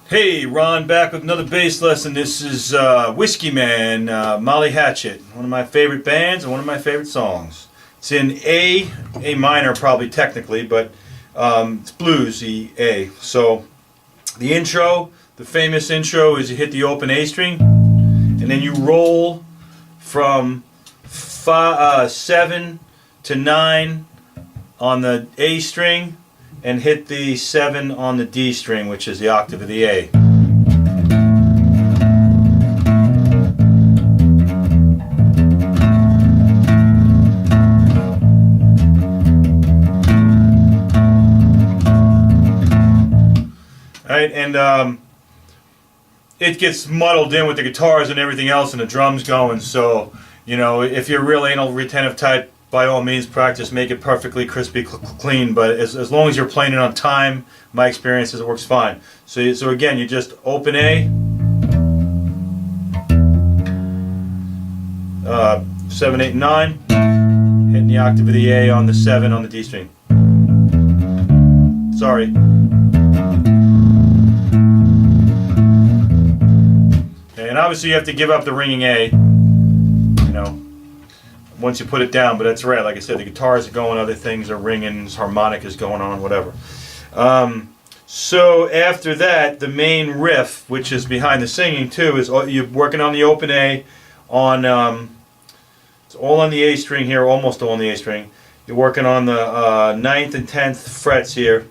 Hey, Ron back with another bass lesson. This is Whiskey Man, Molly Hatchet, one of my favorite bands and one of my favorite songs. It's in A minor probably technically, but it's bluesy A. So the intro, the famous intro, is you hit the open A string and then you roll from 7 to 9 on the A string and hit the 7 on the D string, which is the octave of the A. Alright, and it gets muddled in with the guitars and everything else and the drums going, so, you know, if you're real anal retentive type, by all means practice, make it perfectly crispy clean, but as long as you're playing it on time, my experience is it works fine. So again, you just open A, 7, 8, and 9, hitting the octave of the A on the 7 on the D string. Sorry. Okay, and obviously you have to give up the ringing A, you know, once you put it down, but that's right. Like I said, the guitars are going, other things are ringing, harmonicas going on, whatever. So after that, the main riff, which is behind the singing too, is you're working on the open A, on it's all on the A string here, almost all on the A string. You're working on the 9th and 10th frets here.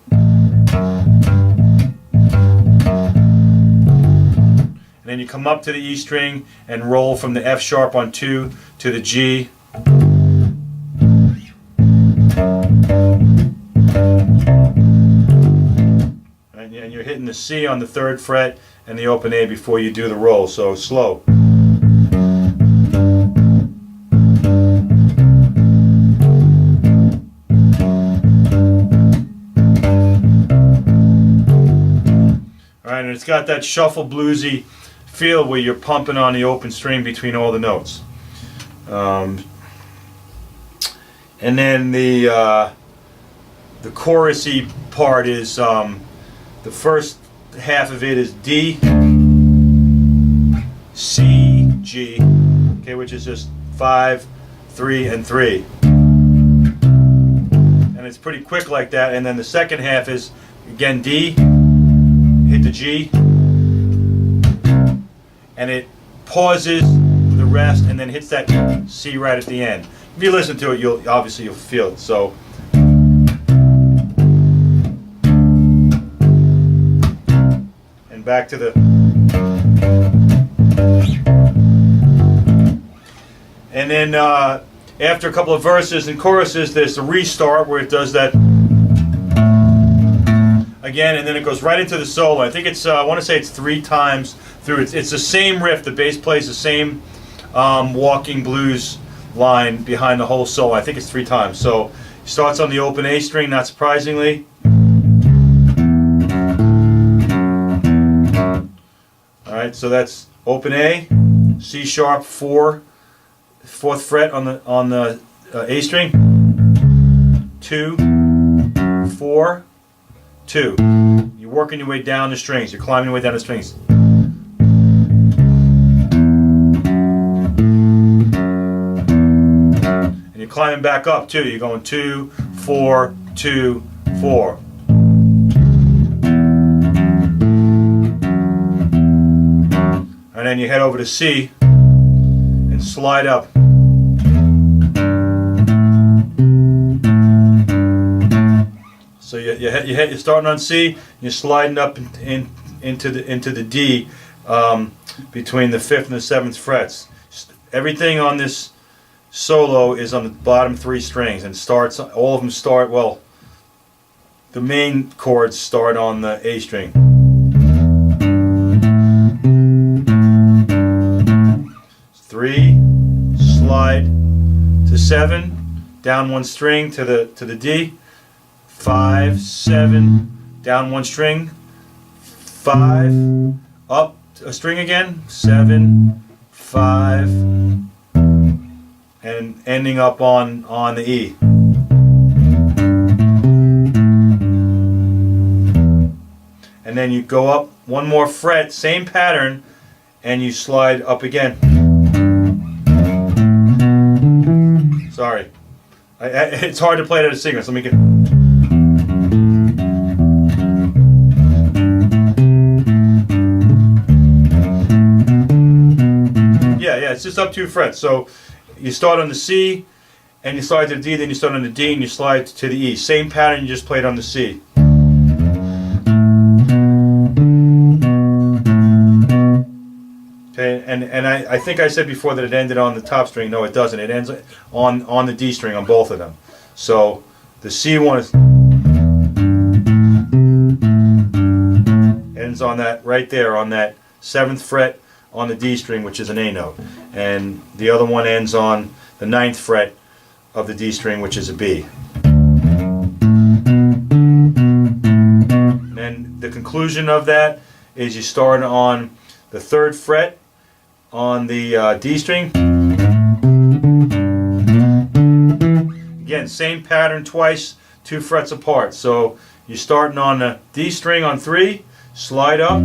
And then you come up to the E string and roll from the F sharp on 2 to the G. And you're hitting the C on the 3rd fret and the open A before you do the roll, so slow. Alright, and it's got that shuffle bluesy feel where you're pumping on the open string between all the notes. And then the chorusy part is the first half of it is D, C, G, okay, which is just 5, 3, and 3. And it's pretty quick like that. And then the second half is again D, hit the G, and it pauses the rest and then hits that C right at the end. If you listen to it, you'll feel it. So, and back to the, and then after a couple of verses and choruses, there's the restart where it does that again, and then it goes right into the solo. I think it's I want to say it's 3 times through. It's the same riff. The bass plays the same walking blues line behind the whole solo. I think it's 3 times. So it starts on the open A string, not surprisingly. Alright, so that's open A, C sharp 4, 4th fret on the A string, 2, 4, 2. You're working your way down the strings. You're climbing your way down the strings. And you're climbing back up too. You're going 2, 4, 2, 4. And then you head over to C and slide up. So you're starting on C, you're sliding up into the D between the 5th and the 7th frets. Everything on this solo is on the bottom 3 strings, and starts. All of them start. Well, the main chords start on the A string. Three, slide to 7, down 1 string to the D. 5, 7, down 1 string, 5, up a string again, 7, 5, and ending up on the E. And then you go up one more fret, same pattern, and you slide up again. Sorry. It's hard to play it at a sequence. Let me get... Yeah, it's just up 2 frets. So you start on the C, and you slide to the D, then you start on the D, and you slide to the E. Same pattern you just played on the C. Okay, and I think I said before that it ended on the top string. No, it doesn't. It ends on the D string on both of them. So the C one ends on that right there, on that 7th fret on the D string, which is an A note, and the other one ends on the 9th fret of the D string, which is a B. And then the conclusion of that is you start on the 3rd fret on the D string. Again, same pattern twice, 2 frets apart. So you're starting on the D string on 3, slide up.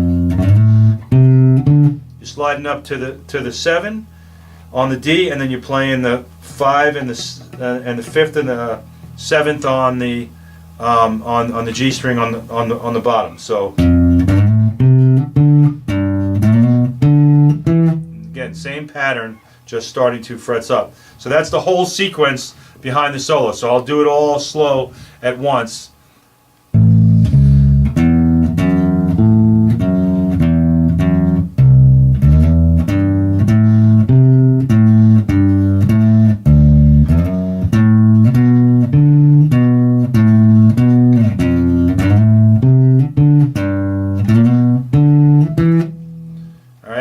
You're sliding up to the 7 on the D, and then you're playing the 5 and the 5th and the 7th on the G string on the bottom. So again, same pattern, just starting 2 frets up. So that's the whole sequence behind the solo. So I'll do it all slow at once.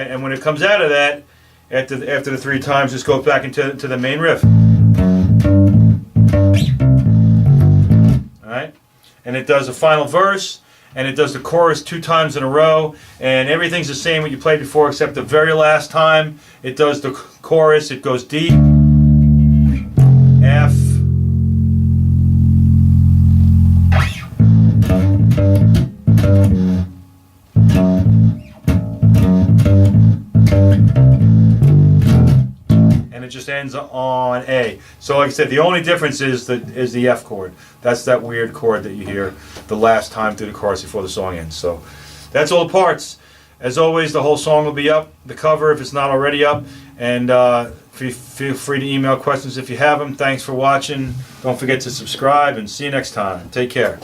And when it comes out of that, after the 3 times, just go back into the main riff. Alright? And it does the final verse, and it does the chorus 2 times in a row, and everything's the same what you played before, except the very last time it does the chorus, it goes D, F, and it just ends on A. So like I said, the only difference is the F chord. That's that weird chord that you hear the last time through the chorus before the song ends. So that's all the parts. As always, the whole song will be up, the cover if it's not already up, and feel free to email questions if you have them. Thanks for watching. Don't forget to subscribe, and see you next time. Take care.